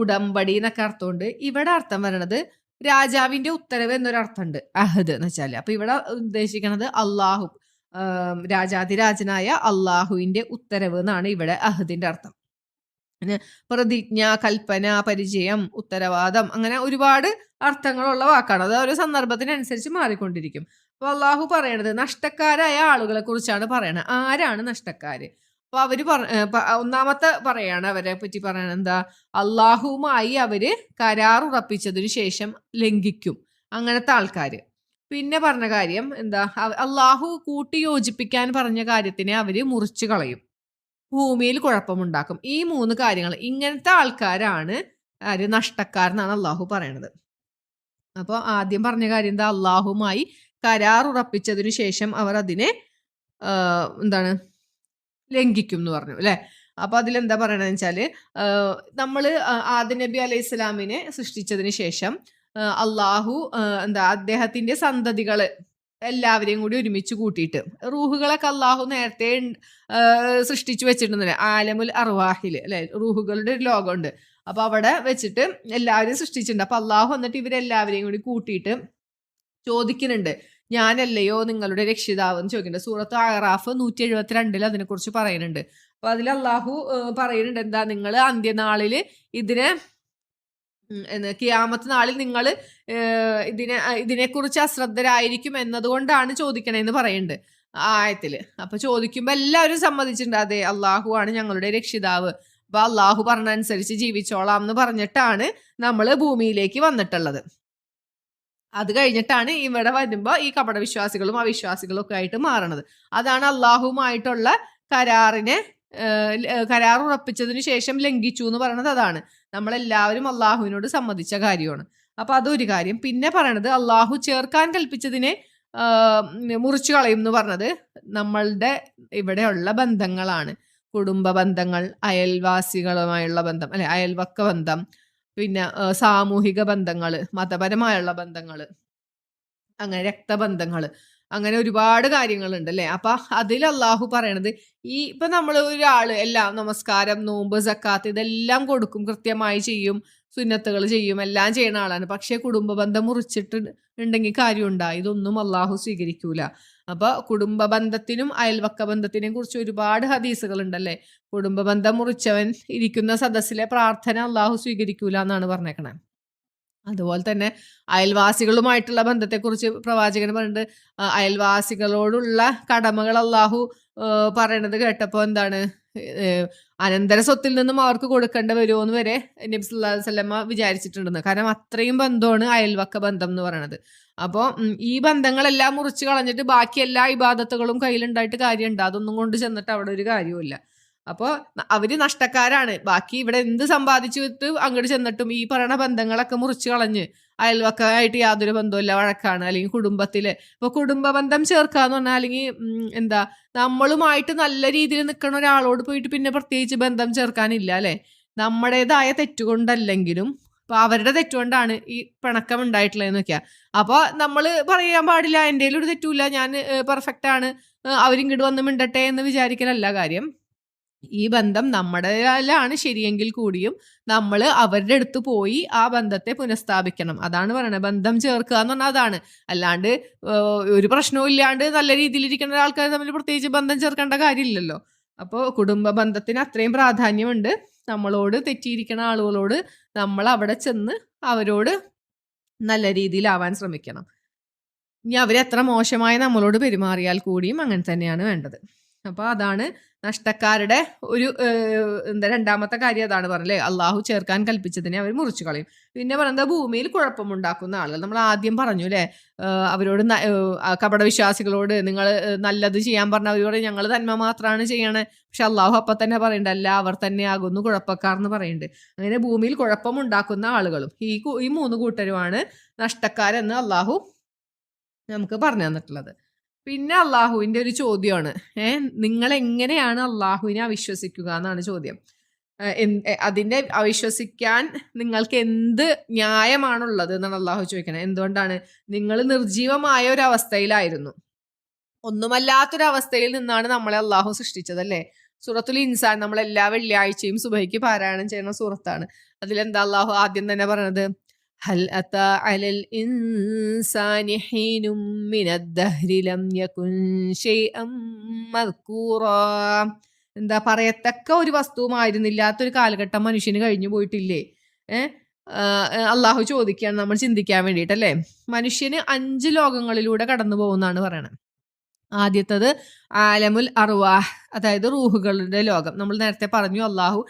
ഉടമ്പടി എന്നൊക്കെ അർത്ഥമുണ്ട്. ഇവിടെ അർത്ഥം വരണത് രാജാവിന്റെ ഉത്തരവ് എന്നൊരർത്ഥമുണ്ട് അഹദ് എന്ന് വെച്ചാൽ. അപ്പൊ ഇവിടെ ഉദ്ദേശിക്കുന്നത് അള്ളാഹു, രാജാതിരാജനായ അള്ളാഹുവിന്റെ ഉത്തരവ് എന്നാണ് ഇവിടെ അഹദിന്റെ അർത്ഥം. പ്രതിജ്ഞ, കൽപ്പന, പരിചയം, ഉത്തരവാദം, അങ്ങനെ ഒരുപാട് അർത്ഥങ്ങളുള്ള വാക്കാണ്. അത് ഓരോ സന്ദർഭത്തിനനുസരിച്ച് മാറിക്കൊണ്ടിരിക്കും. അപ്പൊ അള്ളാഹു പറയണത് നഷ്ടക്കാരായ ആളുകളെ കുറിച്ചാണ് പറയണത്. ആരാണ് നഷ്ടക്കാര്? അപ്പൊ അവര് ഒന്നാമത്തെ പറയാണ്, അവരെ പറ്റി പറയണത് എന്താ, അള്ളാഹുവുമായി അവര് കരാർ ഉറപ്പിച്ചതിനു ശേഷം ലംഘിക്കും, അങ്ങനത്തെ ആൾക്കാര്. പിന്നെ പറഞ്ഞ കാര്യം എന്താ, അള്ളാഹു കൂട്ടി യോജിപ്പിക്കാൻ പറഞ്ഞ കാര്യത്തിനെ അവര് മുറിച്ചു കളയും, ഭൂമിയിൽ കുഴപ്പമുണ്ടാക്കും. ഈ 3 കാര്യങ്ങൾ, ഇങ്ങനത്തെ ആൾക്കാരാണ് ആര്, നഷ്ടക്കാരെന്നാണ് അള്ളാഹു പറയണത്. അപ്പോൾ ആദ്യം പറഞ്ഞ കാര്യം എന്താ, അള്ളാഹുമായി കരാർ ഉറപ്പിച്ചതിനു ശേഷം അവർ അതിനെ എന്താണ് ലംഘിക്കും എന്ന് പറഞ്ഞു അല്ലെ. അപ്പൊ അതിലെന്താ പറയണതെന്ന് വെച്ചാല്, നമ്മള് ആദം നബി അലൈഹി സ്വലാമിനെ സൃഷ്ടിച്ചതിന് ശേഷം അള്ളാഹു എന്താ അദ്ദേഹത്തിന്റെ സന്തതികള് എല്ലാവരെയും കൂടി ഒരുമിച്ച് കൂട്ടിയിട്ട്, റൂഹുകളൊക്കെ അള്ളാഹു നേരത്തെ സൃഷ്ടിച്ചു വെച്ചിട്ടുണ്ടല്ലേ, ആലമുൽ അർവാഹില് അല്ലെ, റൂഹുകളുടെ ഒരു ലോകമുണ്ട്. അപ്പൊ അവിടെ വെച്ചിട്ട് എല്ലാവരെയും സൃഷ്ടിച്ചിട്ടുണ്ട്. അപ്പൊ അള്ളാഹു എന്നിട്ട് ഇവരെല്ലാവരെയും കൂടി കൂട്ടിയിട്ട് ചോദിക്കുന്നുണ്ട്, ഞാനല്ലയോ നിങ്ങളുടെ രക്ഷിതാവ് എന്ന് ചോദിക്കുന്നുണ്ട്. സൂറത്ത് അറാഫ് 172 അതിനെക്കുറിച്ച് പറയുന്നുണ്ട്. അപ്പൊ അതിൽ അള്ളാഹു പറയുന്നുണ്ട്, എന്താ, നിങ്ങൾ അന്ത്യനാളില് ഇതിനെ ഖിയാമത്ത് നാളിൽ നിങ്ങൾ ഇതിനെക്കുറിച്ച് അശ്രദ്ധരായിരിക്കും എന്നതുകൊണ്ടാണ് ചോദിക്കണേന്ന് പറയുന്നുണ്ട് ആയത്തില്. അപ്പൊ ചോദിക്കുമ്പോ എല്ലാവരും സമ്മതിച്ചിട്ടുണ്ട്, അതെ അള്ളാഹു ആണ് ഞങ്ങളുടെ രക്ഷിതാവ്, അപ്പൊ അള്ളാഹു പറഞ്ഞ അനുസരിച്ച് ജീവിച്ചോളാം എന്ന് പറഞ്ഞിട്ടാണ് നമ്മൾ ഭൂമിയിലേക്ക് വന്നിട്ടുള്ളത്. അത് കഴിഞ്ഞിട്ടാണ് ഇവിടെ വരുമ്പോ ഈ കപടവിശ്വാസികളും അവിശ്വാസികളും ഒക്കെ ആയിട്ട് മാറണത്. അതാണ് അള്ളാഹുവുമായിട്ടുള്ള കരാർ ഉറപ്പിച്ചതിന് ശേഷം ലംഘിച്ചു എന്ന് പറയുന്നത്. അതാണ് നമ്മളെല്ലാവരും അള്ളാഹുവിനോട് സമ്മതിച്ച കാര്യമാണ്. അപ്പൊ അതൊരു കാര്യം. പിന്നെ പറയണത് അള്ളാഹു ചേർക്കാൻ കൽപ്പിച്ചതിനെ മുറിച്ചു കളയും എന്ന് പറഞ്ഞത് നമ്മളുടെ ഇവിടെയുള്ള ബന്ധങ്ങളാണ്. കുടുംബ ബന്ധങ്ങൾ, അയൽവാസികളുമായുള്ള ബന്ധം അല്ലെ, അയൽവക്ക ബന്ധം, പിന്നെ സാമൂഹിക ബന്ധങ്ങൾ, മതപരമായുള്ള ബന്ധങ്ങൾ, അങ്ങനെ രക്തബന്ധങ്ങൾ, അങ്ങനെ ഒരുപാട് കാര്യങ്ങളുണ്ട് അല്ലെ. അപ്പൊ അതിൽ അള്ളാഹു പറയണത്, ഇപ്പൊ നമ്മൾ ഒരാള് എല്ലാം നമസ്കാരം, നോമ്പ്, സക്കാത്ത് ഇതെല്ലാം കൊടുക്കും, കൃത്യമായി ചെയ്യും, സുന്നത്തുകൾ ചെയ്യും, എല്ലാം ചെയ്യുന്ന ആളാണ്. പക്ഷെ കുടുംബ ബന്ധം മുറിച്ചിട്ട് ഉണ്ടെങ്കിൽ കാര്യമുണ്ടാ? ഇതൊന്നും അള്ളാഹു സ്വീകരിക്കൂല. അപ്പൊ കുടുംബ ബന്ധത്തിനും അയൽവക്ക ബന്ധത്തിനെ കുറിച്ച് ഒരുപാട് ഹദീസുകൾ ഉണ്ടല്ലേ. കുടുംബ ബന്ധം മുറിച്ചവൻ ഇരിക്കുന്ന സദസ്സിലെ പ്രാർത്ഥന അള്ളാഹു സ്വീകരിക്കൂല എന്നാണ് പറഞ്ഞേക്കണേ. അതുപോലെ തന്നെ അയൽവാസികളുമായിട്ടുള്ള ബന്ധത്തെക്കുറിച്ച് പ്രവാചകൻ പറഞ്ഞിട്ട്, അയൽവാസികളോടുള്ള കടമകൾ അള്ളാഹു പറയണത് കേട്ടപ്പോൾ എന്താണ്, അനന്തര സ്വത്തിൽ നിന്നും അവർക്ക് കൊടുക്കേണ്ട വരുമോന്ന് വരെ നബി സല്ലല്ലാഹു അലൈഹി വസല്ലമ വിചാരിച്ചിട്ടുണ്ടെന്ന്. കാരണം അത്രയും ബന്ധമാണ് അയൽവക്ക ബന്ധം എന്ന് പറയുന്നത്. അപ്പോൾ ഈ ബന്ധങ്ങളെല്ലാം മുറിച്ച് കളഞ്ഞിട്ട് ബാക്കി എല്ലാ ഇബാദത്തുകളും കയ്യിലുണ്ടായിട്ട് കാര്യമുണ്ട്? അതൊന്നും കൊണ്ട് ചെന്നിട്ട് അവിടെ ഒരു കാര്യമില്ല. അപ്പോൾ അവര് നഷ്ടക്കാരാണ്. ബാക്കി ഇവിടെ എന്ത് സമ്പാദിച്ചിട്ട് അങ്ങോട്ട് ചെന്നിട്ടും ഈ പറയുന്ന ബന്ധങ്ങളൊക്കെ മുറിച്ച് കളഞ്ഞ് അയൽവക്കമായിട്ട് യാതൊരു ബന്ധമില്ല, വഴക്കാണ്. അല്ലെങ്കിൽ കുടുംബത്തില് ഇപ്പൊ കുടുംബ ബന്ധം ചേർക്കാന്ന് പറഞ്ഞാൽ, അല്ലെങ്കിൽ എന്താ, നമ്മളുമായിട്ട് നല്ല രീതിയിൽ നിൽക്കുന്ന ഒരാളോട് പോയിട്ട് പിന്നെ പ്രത്യേകിച്ച് ബന്ധം ചേർക്കാനില്ല അല്ലെ. നമ്മുടേതായ തെറ്റുകൊണ്ടല്ലെങ്കിലും അപ്പൊ അവരുടെ തെറ്റുകൊണ്ടാണ് ഈ പിണക്കം ഉണ്ടായിട്ടുള്ളതെന്ന് വെക്കുക. അപ്പൊ നമ്മൾ പറയാൻ പാടില്ല എൻ്റെ ഒരു തെറ്റുമില്ല, ഞാൻ പെർഫെക്റ്റ് ആണ്, അവരിങ്ങോട്ട് വന്ന് മിണ്ടട്ടെ എന്ന് വിചാരിക്കലല്ല കാര്യം. ഈ ബന്ധം നമ്മുടെയിലാണ് ശരിയെങ്കിൽ കൂടിയും നമ്മൾ അവരുടെ അടുത്ത് പോയി ആ ബന്ധത്തെ പുനഃസ്ഥാപിക്കണം. അതാണ് പറയണത്, ബന്ധം ചേർക്കുക എന്ന് പറഞ്ഞാൽ അതാണ്. അല്ലാണ്ട് ഒരു പ്രശ്നവും ഇല്ലാണ്ട് നല്ല രീതിയിലിരിക്കുന്ന ആൾക്കാർ തമ്മിൽ പ്രത്യേകിച്ച് ബന്ധം ചേർക്കേണ്ട കാര്യമില്ലല്ലോ. അപ്പോൾ കുടുംബ ബന്ധത്തിന് അത്രയും പ്രാധാന്യമുണ്ട്. നമ്മളോട് തെറ്റിയിരിക്കുന്ന ആളുകളോട് നമ്മൾ അവിടെ ചെന്ന് അവരോട് നല്ല രീതിയിലാവാൻ ശ്രമിക്കണം. ഇനി അവരെത്ര മോശമായി നമ്മളോട് പെരുമാറിയാൽ കൂടിയും അങ്ങനെ തന്നെയാണ് വേണ്ടത്. അപ്പോൾ അതാണ് നഷ്ടക്കാരുടെ ഒരു രണ്ടാമത്തെ കാര്യം അതാണ് പറഞ്ഞല്ലേ, അള്ളാഹു ചേർക്കാൻ കൽപ്പിച്ചതിനെ അവർ മുറിച്ചു കളയും. പിന്നെ പറയുന്നത് ഭൂമിയിൽ കുഴപ്പമുണ്ടാക്കുന്ന ആളുകൾ. നമ്മൾ ആദ്യം പറഞ്ഞു അല്ലേ, അവരോട് കപട വിശ്വാസികളോട് നിങ്ങൾ നല്ലത് ചെയ്യാൻ പറഞ്ഞ അവരോട് ഞങ്ങൾ നന്മ മാത്രമാണ് ചെയ്യണേ. പക്ഷെ അള്ളാഹു അപ്പം തന്നെ പറയുന്നുണ്ട്, അല്ല അവർ തന്നെ ആകുന്നു കുഴപ്പക്കാർ എന്ന് പറയുന്നുണ്ട്. അങ്ങനെ ഭൂമിയിൽ കുഴപ്പമുണ്ടാക്കുന്ന ആളുകളും ഈ 3 കൂട്ടരുമാണ് നഷ്ടക്കാരെന്ന് അള്ളാഹു നമുക്ക് പറഞ്ഞു തന്നിട്ടുള്ളത്. പിന്നെ അള്ളാഹുവിൻ്റെ ഒരു ചോദ്യമാണ്, നിങ്ങൾ എങ്ങനെയാണ് അള്ളാഹുവിനെ അവിശ്വസിക്കുക എന്നാണ് ചോദ്യം. അതിൻ്റെ അവിശ്വസിക്കാൻ നിങ്ങൾക്ക് എന്ത് ന്യായമാണുള്ളത് എന്നാണ് അള്ളാഹു ചോദിക്കണത്. എന്തുകൊണ്ടാണ്? നിങ്ങൾ നിർജീവമായ ഒരു അവസ്ഥയിലായിരുന്നു, ഒന്നുമല്ലാത്തൊരവസ്ഥയിൽ നിന്നാണ് നമ്മളെ അള്ളാഹു സൃഷ്ടിച്ചതല്ലേ. സൂറത്തുൽ ഇൻസാൻ നമ്മൾ എല്ലാ വെള്ളിയാഴ്ചയും സുബഹിക്ക് പാരായണം ചെയ്യുന്ന സൂറത്താണ്. അതിലെന്താ അള്ളാഹു ആദ്യം തന്നെ പറഞ്ഞത്? ഹൽ അതാ അലൽ ഇൻസാനി ഹീനും മിനദ്ദഹ്രി ലം യകുൻ ശൈഅൻ മദ്കൂറാ. എന്താ, പറയത്തക്ക ഒരു വസ്തുവുമായിരുന്നില്ലാത്തൊരു കാലഘട്ടം മനുഷ്യന് കഴിഞ്ഞു പോയിട്ടില്ലേ? അള്ളാഹു ചോദിക്കുകയാണ് നമ്മൾ ചിന്തിക്കാൻ വേണ്ടിയിട്ടല്ലേ. മനുഷ്യന് 5 ലോകങ്ങളിലൂടെ കടന്നു പോകുന്നതാണ് പറയണത്. ആദ്യത്തത് ആലമുൽ അർവാഹ്, അതായത് റൂഹുകളുടെ ലോകം. നമ്മൾ നേരത്തെ പറഞ്ഞു അള്ളാഹു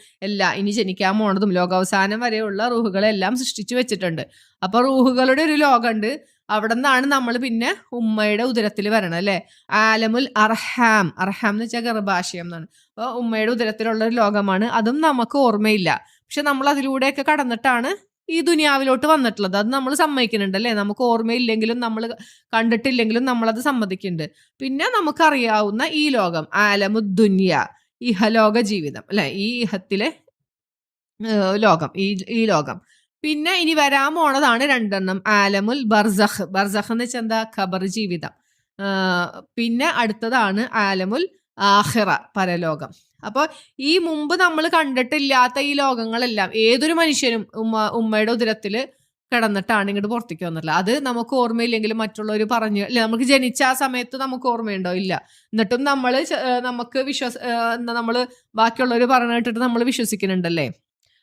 ഇനി ജനിക്കാൻ പോണതും ലോകാവസാനം വരെയുള്ള റൂഹുകളെല്ലാം സൃഷ്ടിച്ചു വെച്ചിട്ടുണ്ട്. അപ്പോൾ റൂഹുകളുടെ ഒരു ലോകമുണ്ട്. അവിടെ നിന്നാണ് നമ്മൾ പിന്നെ ഉമ്മയുടെ ഉദരത്തിൽ വരണം അല്ലേ. ആലമുൽ അർഹാം എന്ന് വെച്ചാൽ ഗർഭാശയം എന്നാണ്. അപ്പോൾ ഉമ്മയുടെ ഉദരത്തിലുള്ള ഒരു ലോകമാണ്. അതും നമുക്ക് ഓർമ്മയില്ല, പക്ഷെ നമ്മൾ അതിലൂടെയൊക്കെ കടന്നിട്ടാണ് ഈ ദുനിയാവിലോട്ട് വന്നിട്ടുള്ളത്. അത് നമ്മൾ സമ്മതിക്കുന്നുണ്ട് അല്ലേ. നമുക്ക് ഓർമ്മയില്ലെങ്കിലും നമ്മൾ കണ്ടിട്ടില്ലെങ്കിലും നമ്മളത് സമ്മതിക്കുന്നുണ്ട്. പിന്നെ നമുക്കറിയാവുന്ന ഈ ലോകം ആലമുദ്ദുന്യ, ഇഹലോക ജീവിതം അല്ലെ, ഈ ഇഹത്തിലെ ലോകം, ഈ ലോകം. പിന്നെ ഇനി വരാൻ പോണതാണ് 2 ആലമുൽ ബർസഖ് എന്ന് വെച്ചാൽ എന്താ, ഖബർ ജീവിതം. പിന്നെ അടുത്തതാണ് ആലമുൽ ആഖിറ, പരലോകം. അപ്പോൾ ഈ മുമ്പ് നമ്മൾ കണ്ടിട്ടില്ലാത്ത ഈ ലോകങ്ങളെല്ലാം ഏതൊരു മനുഷ്യനും ഉമ്മയുടെ ഉദരത്തിൽ കിടന്നിട്ടാണ് ഇങ്ങോട്ട് പുറത്തേക്ക് വന്നിട്ടില്ല. അത് നമുക്ക് ഓർമ്മയില്ലെങ്കിലും മറ്റുള്ളവർ പറഞ്ഞു അല്ലെ, നമുക്ക് ജനിച്ച ആ സമയത്ത് നമുക്ക് ഓർമ്മയുണ്ടോ? ഇല്ല. എന്നിട്ടും നമുക്ക് നമ്മൾ ബാക്കിയുള്ളവർ പറഞ്ഞു കേട്ടിട്ട് നമ്മൾ വിശ്വസിക്കുന്നുണ്ടല്ലേ.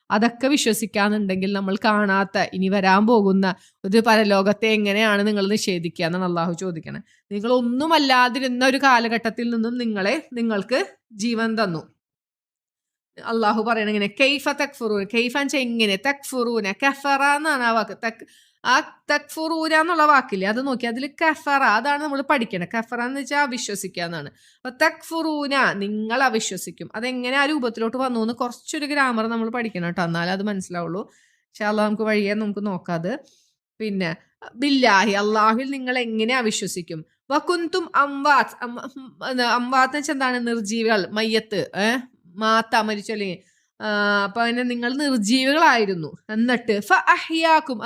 അതൊക്കെ വിശ്വസിക്കാന്നുണ്ടെങ്കിൽ നമ്മൾ കാണാത്ത ഇനി വരാൻ പോകുന്ന ഒരു പരലോകത്തെ എങ്ങനെയാണ് നിങ്ങൾ നിഷേധിക്കുക എന്നാണ് അള്ളാഹു ചോദിക്കണേ. നിങ്ങൾ ഒന്നുമല്ലാതിരുന്ന ഒരു കാലഘട്ടത്തിൽ നിന്നും നിങ്ങൾക്ക് ജീവൻ തന്നു. അള്ളാഹു പറയണ ഇങ്ങനെ, കെയ്ഫ തക്ഫുറൂന, കെയ്ഫ എങ്ങനെ, തക്ഫുറൂന, കഫറ എന്നാണ് ആ വാക്ക്. ആ തക്ഫുറൂന എന്നുള്ള വാക്കില്ലേ, അത് നോക്കി അതിൽ കഫറ, അതാണ് നമ്മൾ പഠിക്കണം. കഫറ എന്ന് വെച്ചാൽ അവിശ്വസിക്കുക എന്നാണ്. അപ്പൊ തക്ഫുറൂന, നിങ്ങൾ അവിശ്വസിക്കും. അതെങ്ങനെ ആ രൂപത്തിലോട്ട് വന്നു എന്ന് കുറച്ചൊരു ഗ്രാമർ നമ്മൾ പഠിക്കണം കേട്ടോ, എന്നാലും അത് മനസ്സിലാവുള്ളൂ. പക്ഷെ അള്ളാഹ് നമുക്ക് വഴിയെ നമുക്ക് നോക്കാത്. പിന്നെ ബില്ലാഹി, അള്ളാഹുവിൽ നിങ്ങൾ എങ്ങനെ അവിശ്വസിക്കും. വകുന്തും അംവാത്ത് എന്ന് വെച്ചാൽ എന്താണ്? നിർജീവികൾ, മയ്യത്ത്, മാത്ത, മരിച്ചല്ലേ. അപ്പൊ അങ്ങനെ നിങ്ങൾ നിർജീവികളായിരുന്നു. എന്നിട്ട്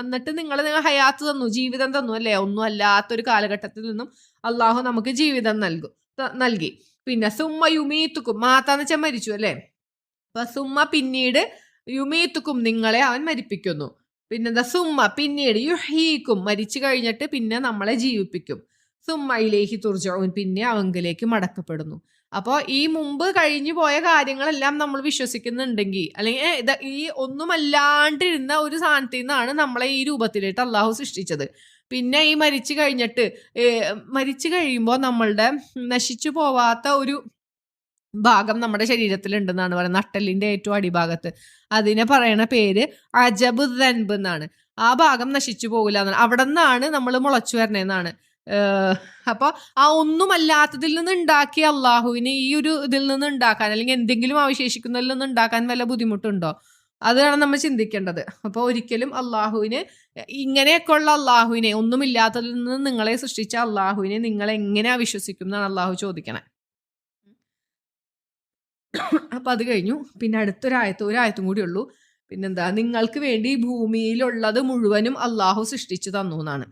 എന്നിട്ട് നിങ്ങൾ ഹയാത്ത് തന്നു, ജീവിതം തന്നു അല്ലേ. ഒന്നും അല്ലാത്തൊരു കാലഘട്ടത്തിൽ നിന്നും അള്ളാഹു നമുക്ക് ജീവിതം നൽകി. പിന്നെ സുമ്മ യുമീത്തുക്കും, മാത്താന്ന് വെച്ചാൽ മരിച്ചു അല്ലേ. അപ്പൊ സുമ്മ പിന്നീട്, യുമീത്തുക്കും നിങ്ങളെ അവൻ മരിപ്പിക്കുന്നു. പിന്നെന്താ, സുമ്മ പിന്നീട്, യുഹീക്കും മരിച്ചു കഴിഞ്ഞിട്ട് പിന്നെ നമ്മളെ ജീവിപ്പിക്കും. സുമ്മ ഇലൈഹി തുർജഊൻ, പിന്നെ അവങ്കിലേക്ക് മടക്കപ്പെടുന്നു. അപ്പോൾ ഈ മുമ്പ് കഴിഞ്ഞു പോയ കാര്യങ്ങളെല്ലാം നമ്മൾ വിശ്വസിക്കുന്നുണ്ടെങ്കിൽ, അല്ലെങ്കിൽ ഈ ഒന്നുമല്ലാണ്ടിരുന്ന ഒരു സാധനത്തിൽ നിന്നാണ് നമ്മളെ ഈ രൂപത്തിലേക്ക് അള്ളാഹു സൃഷ്ടിച്ചത്. പിന്നെ ഈ മരിച്ചു കഴിയുമ്പോൾ നമ്മളുടെ നശിച്ചു പോവാത്ത ഒരു ഭാഗം നമ്മുടെ ശരീരത്തിലുണ്ടെന്നാണ് പറയുന്നത്, നട്ടലിന്റെ ഏറ്റവും അടിഭാഗത്ത്. അതിനെ പറയണ പേര് അജബ് ദൻബ് എന്നാണ്. ആ ഭാഗം നശിച്ചു പോകില്ല എന്നാണ്. അവിടെ നിന്നാണ് നമ്മൾ മുളച്ചു വരണേന്നാണ്. അപ്പോൾ ആ ഒന്നുമല്ലാത്തതിൽ നിന്ന് ഉണ്ടാക്കിയ അള്ളാഹുവിന് ഈ ഒരു ഇതിൽ നിന്ന് ഉണ്ടാക്കാൻ, അല്ലെങ്കിൽ എന്തെങ്കിലും അവശേഷിക്കുന്നതിൽ നിന്ന് ഉണ്ടാക്കാൻ വല്ല ബുദ്ധിമുട്ടുണ്ടോ? അതാണ് നമ്മൾ ചിന്തിക്കേണ്ടത്. അപ്പോൾ ഒരിക്കലും അള്ളാഹുവിന്, ഇങ്ങനെയൊക്കെയുള്ള അള്ളാഹുവിനെ, ഒന്നുമില്ലാത്തതിൽ നിന്ന് നിങ്ങളെ സൃഷ്ടിച്ച അള്ളാഹുവിനെ നിങ്ങൾ എങ്ങനെ അവിശ്വസിക്കും എന്നാണ് അള്ളാഹു ചോദിക്കണേ. അപ്പൊ അത് കഴിഞ്ഞു. പിന്നെ ഒരായത്തും കൂടി ഉള്ളൂ. പിന്നെന്താ, നിങ്ങൾക്ക് വേണ്ടി ഭൂമിയിലുള്ളത് മുഴുവനും അള്ളാഹു സൃഷ്ടിച്ചു തന്നു എന്നാണ്.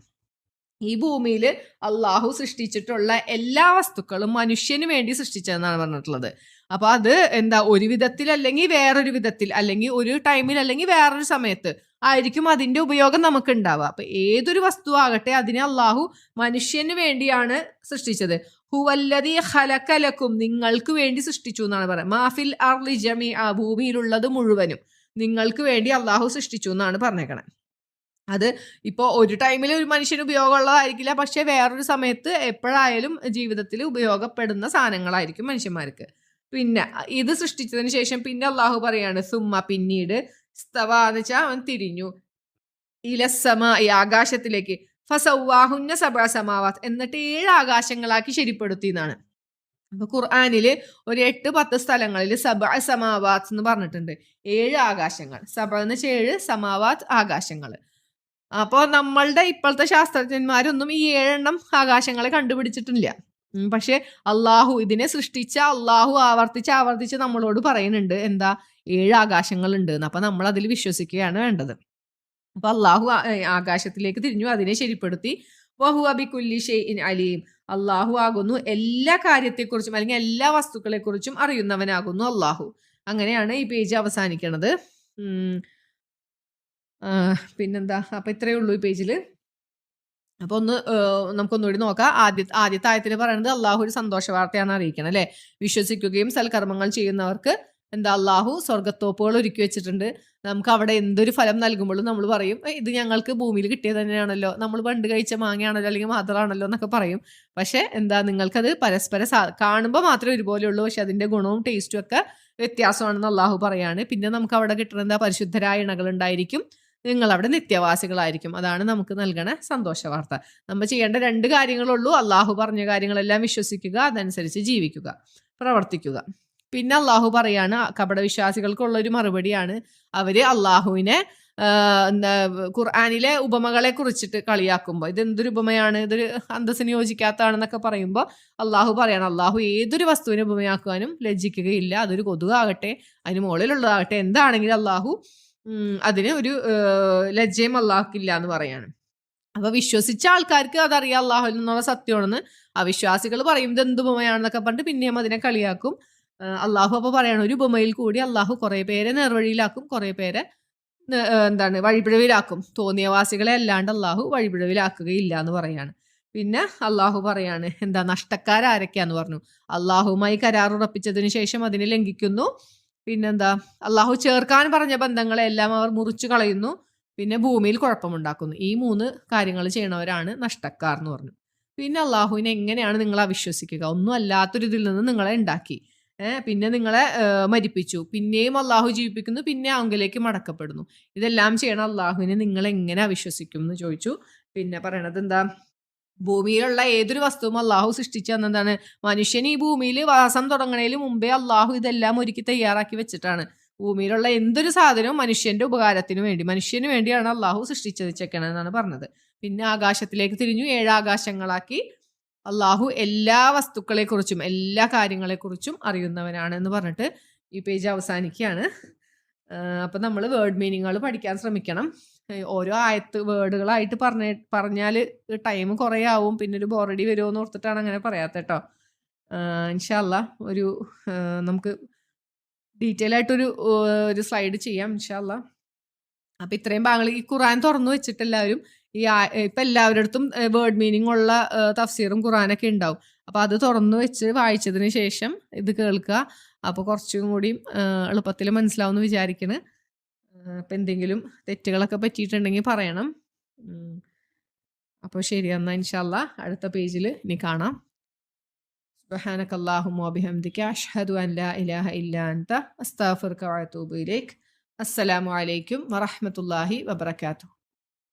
ഈ ഭൂമിയിൽ അള്ളാഹു സൃഷ്ടിച്ചിട്ടുള്ള എല്ലാ വസ്തുക്കളും മനുഷ്യന് വേണ്ടി സൃഷ്ടിച്ചതെന്നാണ് പറഞ്ഞിട്ടുള്ളത്. അപ്പൊ അത് എന്താ, ഒരു വിധത്തിൽ അല്ലെങ്കിൽ വേറൊരു വിധത്തിൽ, അല്ലെങ്കിൽ ഒരു ടൈമിൽ അല്ലെങ്കിൽ വേറൊരു സമയത്ത് ആയിരിക്കും അതിന്റെ ഉപയോഗം നമുക്ക് ഉണ്ടാവുക. അപ്പൊ ഏതൊരു വസ്തു ആകട്ടെ അതിനെ അള്ളാഹു മനുഷ്യന് വേണ്ടിയാണ് സൃഷ്ടിച്ചത്. ഹുവല്ലദീ ഖലഖലക്കും, നിങ്ങൾക്ക് വേണ്ടി സൃഷ്ടിച്ചു എന്നാണ് പറയുന്നത്. മാഫിൽ അർളി ജമീഅ, ഭൂമിയിലുള്ളത് മുഴുവനും നിങ്ങൾക്ക് വേണ്ടി അള്ളാഹു സൃഷ്ടിച്ചു എന്നാണ് പറഞ്ഞേക്കണേ. അത് ഇപ്പോൾ ഒരു ടൈമിൽ ഒരു മനുഷ്യന് ഉപയോഗമുള്ളതായിരിക്കില്ല, പക്ഷെ വേറൊരു സമയത്ത് എപ്പോഴായാലും ജീവിതത്തിൽ ഉപയോഗപ്പെടുന്ന സാധനങ്ങളായിരിക്കും മനുഷ്യന്മാർക്ക്. പിന്നെ ഇത് സൃഷ്ടിച്ചതിന് ശേഷം പിന്നെ അള്ളാഹു പറയാണ് സുമ്മ, പിന്നീട് സ്തവ എന്ന് വെച്ചാൽ അവൻ തിരിഞ്ഞു, ഇലസമ, ഈ ആകാശത്തിലേക്ക്, ഫസവാഹുന്ന സബഅ സമാവാത്ത്, എന്നിട്ട് 7 ആകാശങ്ങളാക്കി ശരിപ്പെടുത്തി എന്നാണ്. അപ്പൊ ഖുർആനില് ഒരു 8-10 സ്ഥലങ്ങളിൽ സബഅ സമാവാത്ത് എന്ന് പറഞ്ഞിട്ടുണ്ട്. 7 ആകാശങ്ങൾ. സബഅ എന്ന് വെച്ചാൽ 7, സമാവാത്ത് ആകാശങ്ങൾ. അപ്പോൾ നമ്മളുടെ ഇപ്പോഴത്തെ ശാസ്ത്രജ്ഞന്മാരൊന്നും ഈ 7 എണ്ണം ആകാശങ്ങളെ കണ്ടുപിടിച്ചിട്ടില്ല. പക്ഷെ അള്ളാഹു, ഇതിനെ സൃഷ്ടിച്ച അള്ളാഹു ആവർത്തിച്ച് നമ്മളോട് പറയുന്നുണ്ട് എന്താ, 7 ആകാശങ്ങൾ ഉണ്ട് എന്ന്. അപ്പൊ നമ്മൾ അതിൽ വിശ്വസിക്കുകയാണ് വേണ്ടത്. അപ്പൊ അള്ളാഹു ആകാശത്തിലേക്ക് തിരിഞ്ഞു, അതിനെ ശരിപ്പെടുത്തി. വഹുവ ബികുല്ലി ഷൈഇൻ അലീം, അള്ളാഹു ആകുന്നു എല്ലാ കാര്യത്തെക്കുറിച്ചും അല്ലെങ്കിൽ എല്ലാ വസ്തുക്കളെക്കുറിച്ചും അറിയുന്നവനാകുന്നു അള്ളാഹു. അങ്ങനെയാണ് ഈ പേജ് അവസാനിക്കണത്. പിന്നെന്താ, അപ്പൊ ഇത്രയേ ഉള്ളൂ ഈ പേജിൽ. അപ്പൊ നമുക്കൊന്നുകൂടി നോക്കാം. ആദ്യത്തെ ആയത്തിൽ പറയുന്നത് അള്ളാഹു ഒരു സന്തോഷ വാർത്തയാണ് അറിയിക്കണം അല്ലെ. വിശ്വസിക്കുകയും സൽക്കർമ്മങ്ങൾ ചെയ്യുന്നവർക്ക് എന്താ, അള്ളാഹു സ്വർഗത്തോപ്പുകൾ ഒരുക്കി വെച്ചിട്ടുണ്ട്. നമുക്ക് അവിടെ എന്തൊരു ഫലം നൽകുമ്പോഴും നമ്മൾ പറയും ഇത് ഞങ്ങൾക്ക് ഭൂമിയിൽ കിട്ടിയത് തന്നെയാണല്ലോ, നമ്മൾ പണ്ട് കഴിച്ച മാങ്ങയാണല്ലോ അല്ലെങ്കിൽ മാതളാണല്ലോ എന്നൊക്കെ പറയും. പക്ഷെ എന്താ, നിങ്ങൾക്കത് പരസ്പരം കാണുമ്പോൾ മാത്രമേ ഒരുപോലെയുള്ളൂ, പക്ഷെ അതിന്റെ ഗുണവും ടേസ്റ്റും ഒക്കെ വ്യത്യാസമാണെന്ന് അള്ളാഹു പറയാണ്. പിന്നെ നമുക്ക് അവിടെ കിട്ടുന്ന എന്താ, പരിശുദ്ധരായ ഇണകൾ ഉണ്ടായിരിക്കും, നിങ്ങൾ അവിടെ നിത്യവാസികളായിരിക്കും. അതാണ് നമുക്ക് നൽകണ സന്തോഷ വാർത്ത. നമ്മൾ ചെയ്യേണ്ട 2 കാര്യങ്ങളുള്ളൂ. അള്ളാഹു പറഞ്ഞ കാര്യങ്ങളെല്ലാം വിശ്വസിക്കുക, അതനുസരിച്ച് ജീവിക്കുക, പ്രവർത്തിക്കുക. പിന്നെ അള്ളാഹു പറയാണ്, കപടവിശ്വാസികൾക്കുള്ള ഒരു മറുപടിയാണ്. അവര് അള്ളാഹുവിനെ ഖുർആനിലെ ഉപമകളെ കുറിച്ചിട്ട് കളിയാക്കുമ്പോൾ ഇതെന്തൊരു ഉപമയാണ്, ഇതൊരു അന്തസ്സിന് യോജിക്കാത്തതാണെന്നൊക്കെ പറയുമ്പോൾ അള്ളാഹു പറയാണ്, അള്ളാഹു ഏതൊരു വസ്തുവിനെ ഉപമയാക്കുവാനും ലജ്ജിക്കുകയില്ല. അതൊരു കൊതുകാകട്ടെ, അതിന് മുകളിലുള്ളതാകട്ടെ, എന്താണെങ്കിലും അള്ളാഹു അതിന് ഒരു ലജ്ജയും അള്ളാഹ്ക്കില്ല എന്ന് പറയാണ്. അപ്പൊ വിശ്വസിച്ച ആൾക്കാർക്ക് അതറിയാം അള്ളാഹുവിൽ നിന്നുള്ള സത്യമാണെന്ന്. അവിശ്വാസികൾ പറയും ഇത് എന്ത് ഉപമയാണെന്നൊക്കെ പറഞ്ഞിട്ട് പിന്നെയും അതിനെ കളിയാക്കും. അള്ളാഹു അപ്പൊ പറയാണ്, ഒരു ഉപമയിൽ കൂടി അള്ളാഹു കുറെ പേരെ നേർവഴിയിലാക്കും, കുറെ പേരെ വഴിപിഴവിലാക്കും. തോന്നിയവാസികളെ അല്ലാണ്ട് അള്ളാഹു വഴിപിഴവിലാക്കുകയില്ല എന്ന് പറയാണ്. പിന്നെ അള്ളാഹു പറയാണ് എന്താ, നഷ്ടക്കാരാരൊക്കെയാന്ന് പറഞ്ഞു. അള്ളാഹുമായി കരാറുറപ്പിച്ചതിന് ശേഷം അതിനെ ലംഘിക്കുന്നു. പിന്നെന്താ, അള്ളാഹു ചേർക്കാൻ പറഞ്ഞ ബന്ധങ്ങളെ എല്ലാം അവർ മുറിച്ചു കളയുന്നു. പിന്നെ ഭൂമിയിൽ കുഴപ്പമുണ്ടാക്കുന്നു. ഈ 3 കാര്യങ്ങൾ ചെയ്യണവരാണ് നഷ്ടക്കാർ എന്ന് പറഞ്ഞു. പിന്നെ അള്ളാഹുവിനെ എങ്ങനെയാണ് നിങ്ങൾ അവിശ്വസിക്കുക? ഒന്നും അല്ലാത്തൊരിതിൽ നിന്ന് നിങ്ങളെ ഉണ്ടാക്കി, പിന്നെ നിങ്ങളെ മരിപ്പിച്ചു, പിന്നെയും അള്ളാഹു ജീവിപ്പിക്കുന്നു, പിന്നെ അവങ്കിലേക്ക് മടക്കപ്പെടുന്നു. ഇതെല്ലാം ചെയ്യണം അള്ളാഹുവിനെ നിങ്ങൾ എങ്ങനെ അവിശ്വസിക്കും എന്ന് ചോദിച്ചു. പിന്നെ പറയണത് എന്താ, ഭൂമിയിലുള്ള ഏതൊരു വസ്തുവും അള്ളാഹു സൃഷ്ടിച്ചു തന്നതാണ്. മനുഷ്യൻ ഈ ഭൂമിയിൽ വാസം തുടങ്ങണതിന് മുമ്പേ അള്ളാഹു ഇതെല്ലാം ഒരുക്കി തയ്യാറാക്കി വെച്ചിട്ടാണ്. ഭൂമിയിലുള്ള എന്തൊരു സാധനവും മനുഷ്യന്റെ ഉപകാരത്തിന് വേണ്ടി, മനുഷ്യന് വേണ്ടിയാണ് അള്ളാഹു സൃഷ്ടിച്ചെന്നാണ് പറഞ്ഞത്. പിന്നെ ആകാശത്തിലേക്ക് തിരിഞ്ഞു, 7 ആകാശങ്ങളാക്കി. അള്ളാഹു എല്ലാ വസ്തുക്കളെക്കുറിച്ചും എല്ലാ കാര്യങ്ങളെക്കുറിച്ചും അറിയുന്നവനാണ് എന്ന് പറഞ്ഞിട്ട് ഈ പേജ് അവസാനിക്കുകയാണ്. അപ്പം നമ്മൾ വേർഡ് മീനിങ്ങുകൾ പഠിക്കാൻ ശ്രമിക്കണം. ഓരോ വേർഡുകളായിട്ട് പറഞ്ഞാൽ ടൈം കുറേ ആവും, പിന്നെ ഒരു ബോറടി വരുമോ എന്ന് ഓർത്തിട്ടാണ് അങ്ങനെ പറയാത്ത കേട്ടോ. ഇൻഷാ അല്ലാ നമുക്ക് ഡീറ്റെയിൽ ആയിട്ടൊരു സ്ലൈഡ് ചെയ്യാം ഇൻഷാ അല്ലാ. അപ്പം ഇത്രയും ഭാഗങ്ങൾ ഈ ഖുർആൻ തുറന്നു വെച്ചിട്ട് എല്ലാവരും ഇപ്പം എല്ലാവരുടെ അടുത്തും വേർഡ് മീനിങ് ഉള്ള തഫ്സീറും ഖുർആനൊക്കെ ഉണ്ടാവും. അപ്പം അത് തുറന്നു വെച്ച് വായിച്ചതിന് ശേഷം ഇത് കേൾക്കുക. അപ്പോൾ കുറച്ചും കൂടി എളുപ്പത്തിൽ മനസ്സിലാവുമെന്ന് വിചാരിക്കണ്. അപ്പം എന്തെങ്കിലും തെറ്റുകളൊക്കെ പറ്റിയിട്ടുണ്ടെങ്കിൽ പറയണം. അപ്പോൾ ശരി, എന്നാൽ ഇൻഷാ അല്ലാ അടുത്ത പേജിൽ ഇനി കാണാം. സുബ്ഹാനക അല്ലാഹുമ്മ വബിഹംദിക അഷ്ഹദു അൻ ലാ ഇലാഹ ഇല്ലാ അൻത അസ്തഗ്ഫിറുക വഅതൂബു ഇലൈക്. അസ്സലാമു അലൈക്കും വറഹ്മത്തുള്ളാഹി വബറകാതുഹു.